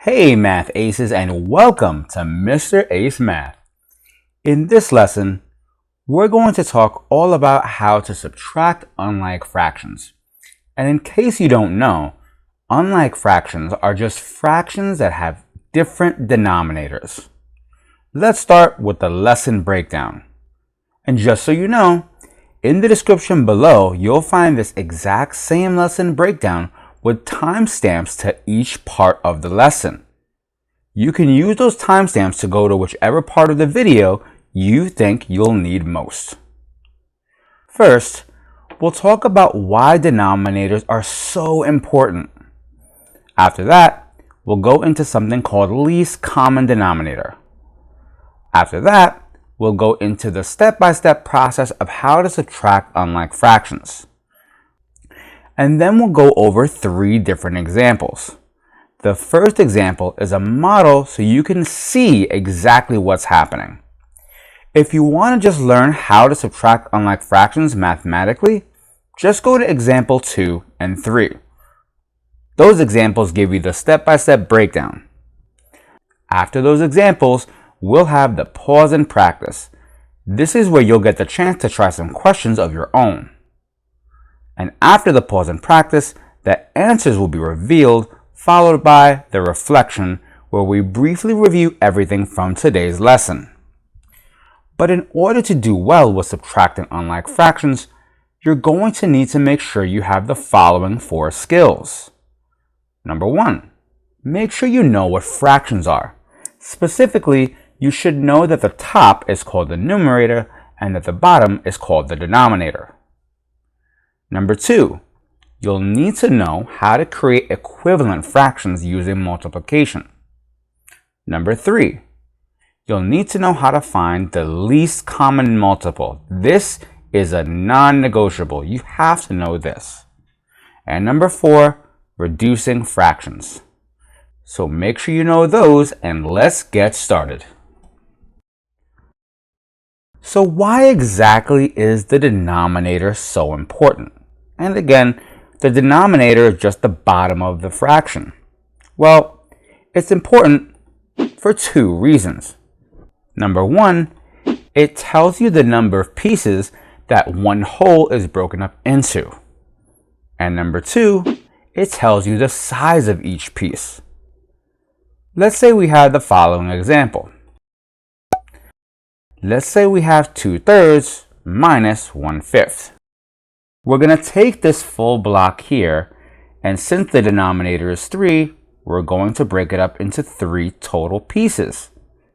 Hey Math Aces, and welcome to Mr. Ace Math. In this lesson, we're going to talk all about how to subtract unlike fractions. And in case you don't know, unlike fractions are just fractions that have different denominators. Let's start with the lesson breakdown. And just so you know, in the description below, you'll find this exact same lesson breakdown with timestamps to each part of the lesson. You can use those timestamps to go to whichever part of the video you think you'll need most. First, we'll talk about why denominators are so important. After that, we'll go into something called least common denominator. After that, we'll go into the step-by-step process of how to subtract unlike fractions. And then we'll go over 3 different examples. The first example is a model so you can see exactly what's happening. If you want to just learn how to subtract unlike fractions mathematically, just go to example 2 and 3. Those examples give you the step-by-step breakdown. After those examples, we'll have the pause and practice. This is where you'll get the chance to try some questions of your own. And after the pause and practice, the answers will be revealed, followed by the reflection, where we briefly review everything from today's lesson. But in order to do well with subtracting unlike fractions, you're going to need to make sure you have the following 4 skills. Number 1, make sure you know what fractions are. Specifically, you should know that the top is called the numerator and that the bottom is called the denominator. Number 2, you'll need to know how to create equivalent fractions using multiplication. Number 3, you'll need to know how to find the least common multiple. This is a non-negotiable. You have to know this. And number 4, reducing fractions. So make sure you know those, and let's get started. So why exactly is the denominator so important? And again, the denominator is just the bottom of the fraction. Well, it's important for 2 reasons. Number 1, it tells you the number of pieces that one whole is broken up into. And number 2, it tells you the size of each piece. Let's say we have the following example. Let's say we have 2/3 minus 1/5. We're going to take this full block here, and since the denominator is 3, we're going to break it up into 3 total pieces,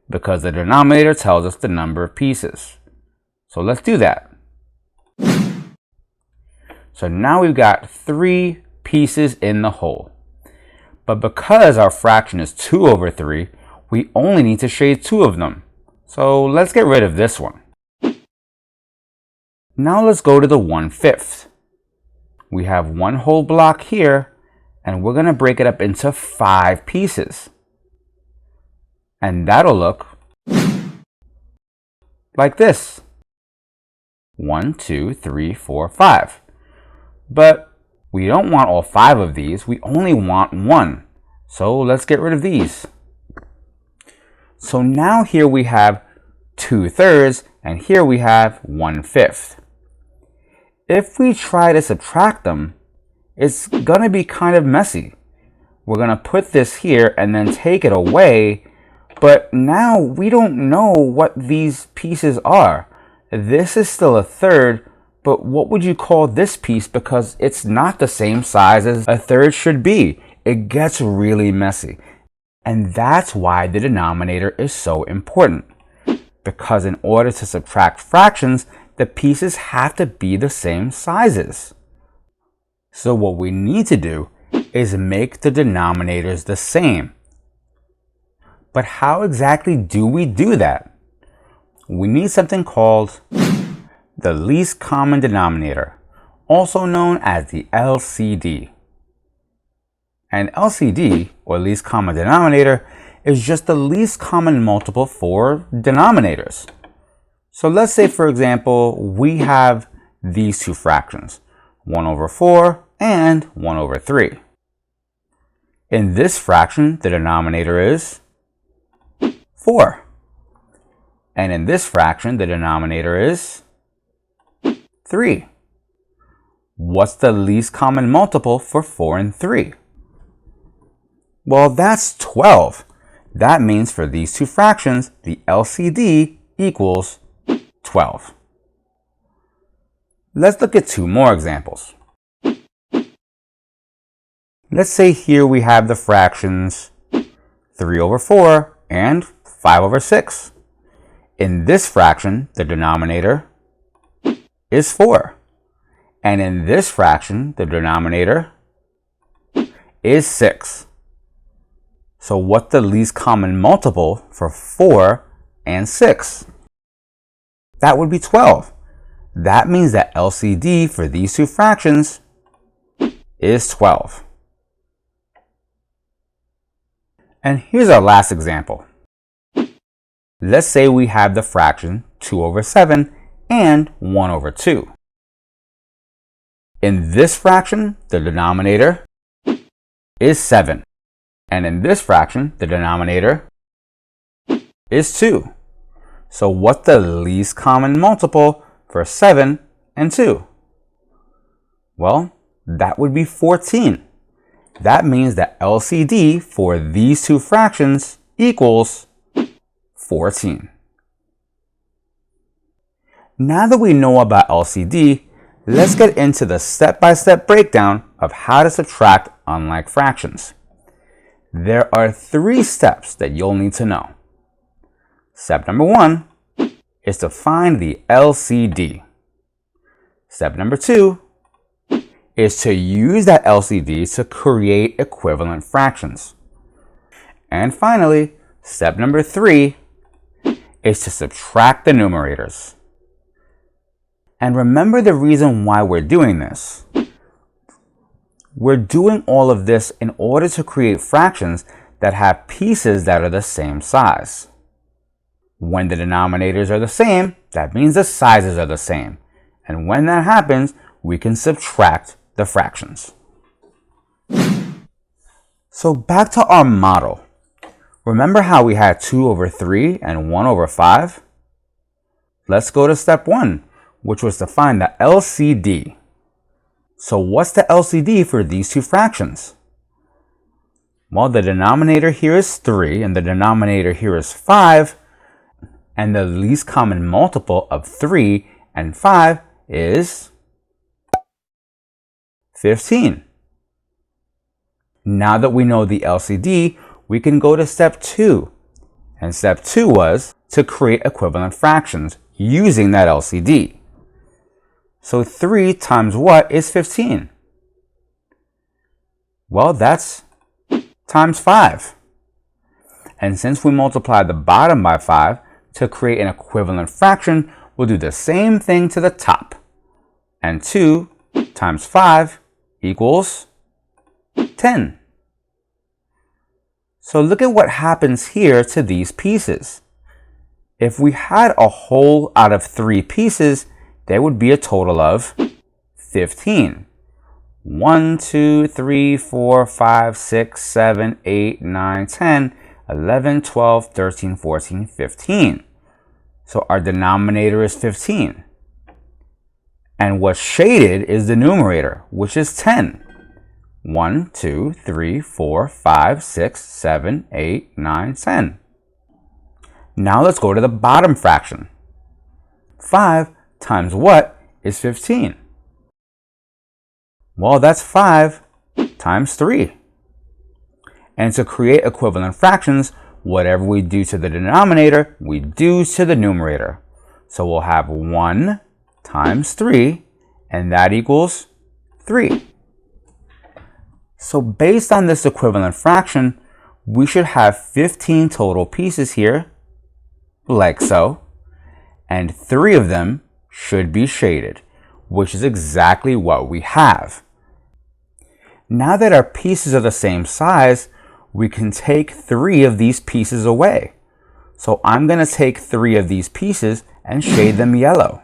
because the denominator tells us the number of pieces. So let's do that. So now we've got 3 pieces in the whole. But because our fraction is 2/3, we only need to shade 2 of them. So let's get rid of this one. Now let's go to the 1/5. We have 1 whole block here, and we're going to break it up into 5 pieces. And that'll look like this. 1, 2, 3, 4, 5. But we don't want all 5 of these, we only want 1. So let's get rid of these. So now here we have 2/3, and here we have 1/5. If we try to subtract them, it's going to be kind of messy. We're going to put this here and then take it away, but now we don't know what these pieces are. This is still 1/3, but what would you call this piece, because it's not the same size as 1/3 should be? It gets really messy. And that's why the denominator is so important. Because in order to subtract fractions, the pieces have to be the same sizes. So what we need to do is make the denominators the same. But how exactly do we do that? We need something called the least common denominator, also known as the LCD. And LCD, or least common denominator, is just the least common multiple for denominators. So let's say, for example, we have these 2 fractions, 1/4 and 1/3. In this fraction, the denominator is 4. And in this fraction, the denominator is 3. What's the least common multiple for 4 and 3? Well, that's 12. That means for these two fractions, the LCD equals 12. Let's look at two more examples. Let's say here we have the fractions 3 over 4 and 5 over 6. In this fraction, the denominator is 4. And in this fraction, the denominator is 6. So what's the least common multiple for 4 and 6? That would be 12. That means that LCD for these two fractions is 12. And here's our last example. Let's say we have the fraction 2 over 7 and 1 over 2. In this fraction, the denominator is 7. And in this fraction, the denominator is 2. So what's the least common multiple for 7 and 2? Well, that would be 14. That means that LCD for these two fractions equals 14. Now that we know about LCD, let's get into the step-by-step breakdown of how to subtract unlike fractions. There are 3 steps that you'll need to know. Step number 1 is to find the LCD. Step number 2 is to use that LCD to create equivalent fractions. And finally, step number 3 is to subtract the numerators. And remember the reason why we're doing this. We're doing all of this in order to create fractions that have pieces that are the same size. When the denominators are the same, that means the sizes are the same. And when that happens, we can subtract the fractions. So back to our model. Remember how we had 2 over 3 and 1 over 5? Let's go to step 1, which was to find the LCD. So what's the LCD for these two fractions? Well, the denominator here is 3 and the denominator here is 5. And the least common multiple of 3 and 5 is 15. Now that we know the LCD, we can go to step 2. And step 2 was to create equivalent fractions using that LCD. So 3 times what is 15? Well, that's times 5. And since we multiply the bottom by 5 to create an equivalent fraction, we'll do the same thing to the top. And 2 times 5 equals 10. So look at what happens here to these pieces. If we had a whole out of 3 pieces, there would be a total of 15. 1, 2, 3, 4, 5, 6, 7, 8, 9, 10, 11, 12, 13, 14, 15. So our denominator is 15. And what's shaded is the numerator, which is 10. 1, 2, 3, 4, 5, 6, 7, 8, 9, 10. Now let's go to the bottom fraction. 5 times what is 15? Well, that's 5 times 3. And to create equivalent fractions, whatever we do to the denominator, we do to the numerator. So we'll have 1 times 3, and that equals 3. So based on this equivalent fraction, we should have 15 total pieces here, like so, and 3 of them should be shaded, which is exactly what we have. Now that our pieces are the same size, we can take 3 of these pieces away. So I'm going to take 3 of these pieces and shade them yellow.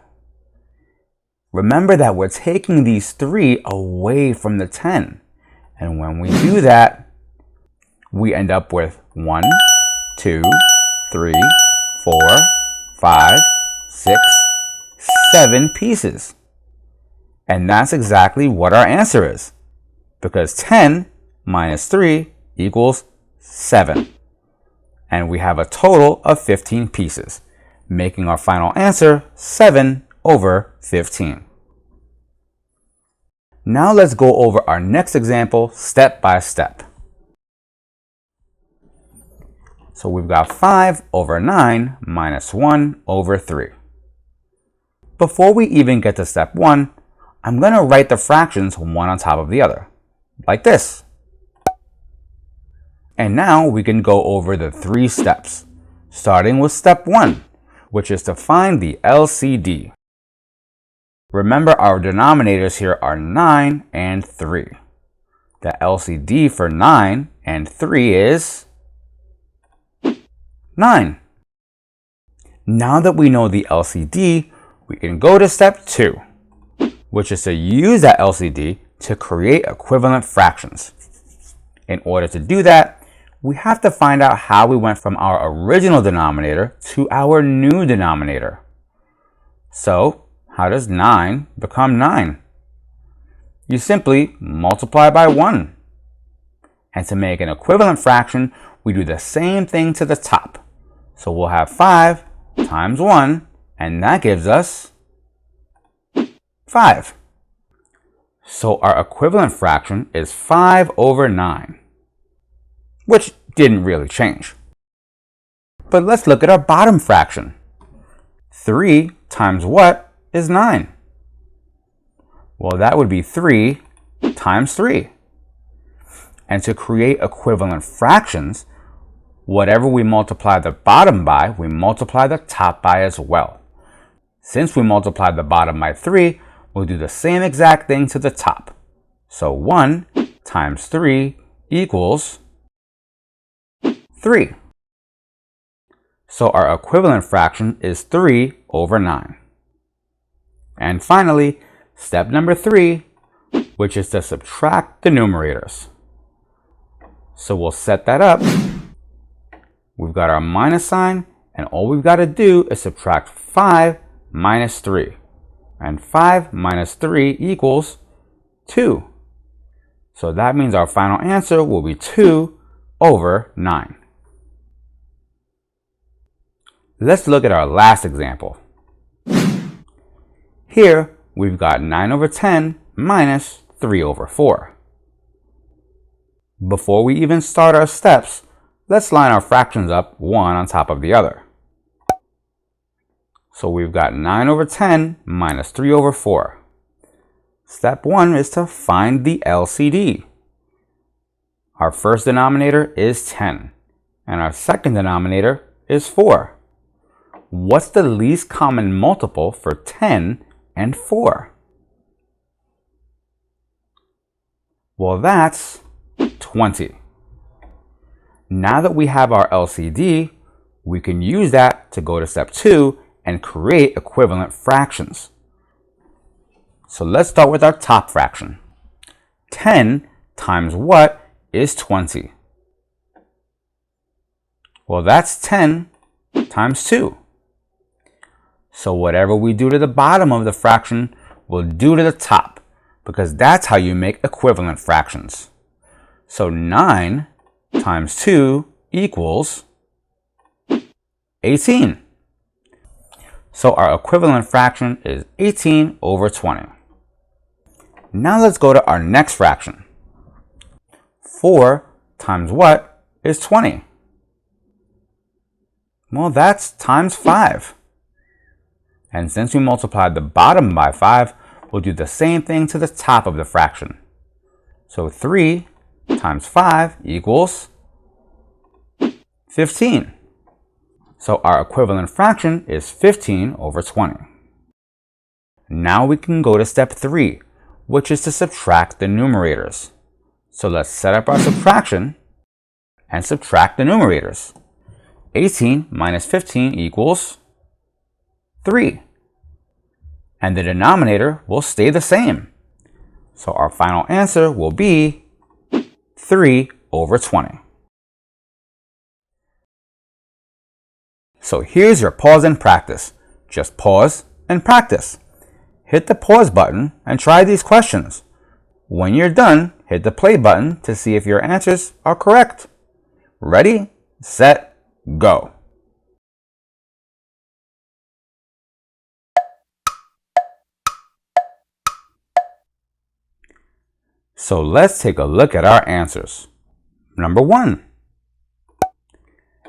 Remember that we're taking these 3 away from the 10. And when we do that, we end up with 1, 2, 3, 4, 5, 6, 7 pieces. And that's exactly what our answer is, because 10 minus 3 equals 7. And we have a total of 15 pieces, making our final answer 7 over 15. Now let's go over our next example step by step. So we've got 5 over 9 minus 1 over 3. Before we even get to step 1, I'm going to write the fractions one on top of the other, like this. And now we can go over the 3 steps, starting with step 1, which is to find the LCD. Remember, our denominators here are 9 and 3. The LCD for 9 and 3 is 9. Now that we know the LCD, we can go to step 2, which is to use that LCD to create equivalent fractions. In order to do that, we have to find out how we went from our original denominator to our new denominator. So, how does 9 become 9? You simply multiply by 1. And to make an equivalent fraction, we do the same thing to the top. So we'll have 5 times 1, and that gives us 5. So our equivalent fraction is 5 over 9, which didn't really change. But let's look at our bottom fraction. 3 times what is 9? Well, that would be 3 times 3. And to create equivalent fractions, whatever we multiply the bottom by, we multiply the top by as well. Since we multiplied the bottom by 3, we'll do the same exact thing to the top. So 1 times 3 equals 3. So our equivalent fraction is 3 over 9. And finally, step number 3, which is to subtract the numerators. So we'll set that up. We've got our minus sign, and all we've got to do is subtract 5 minus 3. And 5 minus 3 equals 2. So that means our final answer will be 2 over 9. Let's look at our last example. Here, we've got 9 over 10 minus 3 over 4. Before we even start our steps, let's line our fractions up one on top of the other. So we've got 9 over 10 minus 3 over 4. Step 1 is to find the LCD. Our first denominator is 10, and our second denominator is 4. What's the least common multiple for 10 and 4? Well, that's 20. Now that we have our LCD, we can use that to go to step 2 and create equivalent fractions. So let's start with our top fraction. 10 times what is 20? Well, that's 10 times 2. So whatever we do to the bottom of the fraction, we'll do to the top, because that's how you make equivalent fractions. So 9 times 2 equals 18. So our equivalent fraction is 18 over 20. Now let's go to our next fraction. 4 times what is 20? Well, that's times 5. And since we multiplied the bottom by 5, we'll do the same thing to the top of the fraction. So 3 times 5 equals 15. So our equivalent fraction is 15 over 20. Now we can go to step 3, which is to subtract the numerators. So let's set up our subtraction and subtract the numerators. 18 minus 15 equals 3. And the denominator will stay the same. So our final answer will be 3 over 20. So here's your pause and practice. Just pause and practice. Hit the pause button and try these questions. When you're done, hit the play button to see if your answers are correct. Ready, set, go. So let's take a look at our answers. Number 1.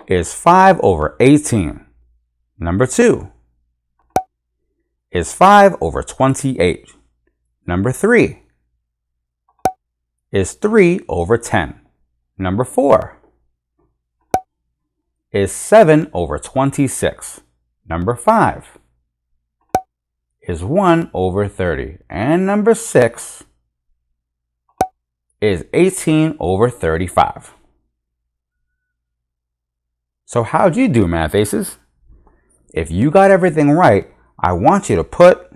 Is 5 over 18? Number 2. Is 5 over 28? Number 3. Is 3 over 10? Number 4. Is 7 over 26? Number 5. Is 1 over 30? And number 6 is 18 over 35. So how'd you do, Math Aces? If you got everything right, I want you to put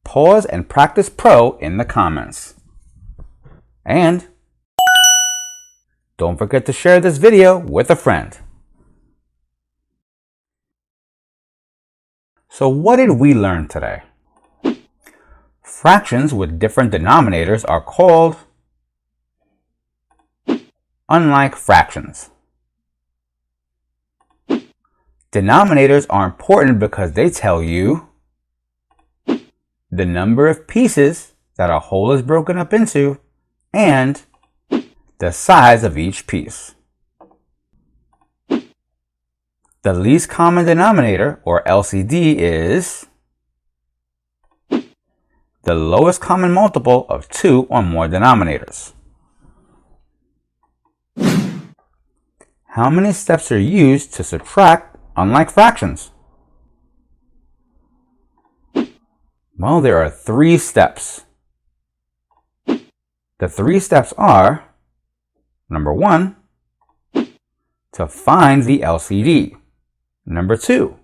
Pause and Practice Pro in the comments. And don't forget to share this video with a friend. So what did we learn today? Fractions with different denominators are called unlike fractions. Denominators are important because they tell you the number of pieces that a whole is broken up into and the size of each piece. The least common denominator, or LCD, is the lowest common multiple of 2 or more denominators. How many steps are used to subtract unlike fractions? Well, there are 3 steps. The 3 steps are, number 1, to find the LCD. Number 2,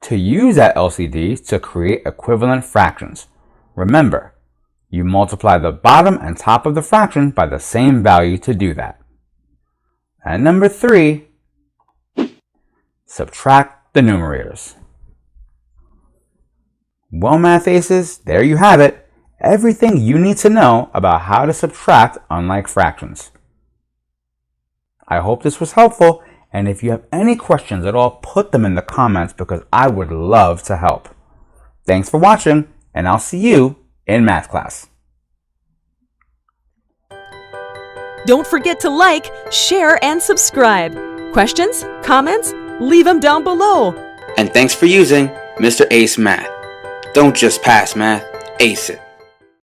to use that LCD to create equivalent fractions. Remember, you multiply the bottom and top of the fraction by the same value to do that. And number 3, subtract the numerators. Well, Math Aces, there you have it. Everything you need to know about how to subtract unlike fractions. I hope this was helpful, and if you have any questions at all, put them in the comments because I would love to help. Thanks for watching, and I'll see you in math class. Don't forget to like, share, and subscribe. Questions? Comments? Leave them down below. And thanks for using Mr. Ace Math. Don't just pass math, ace it.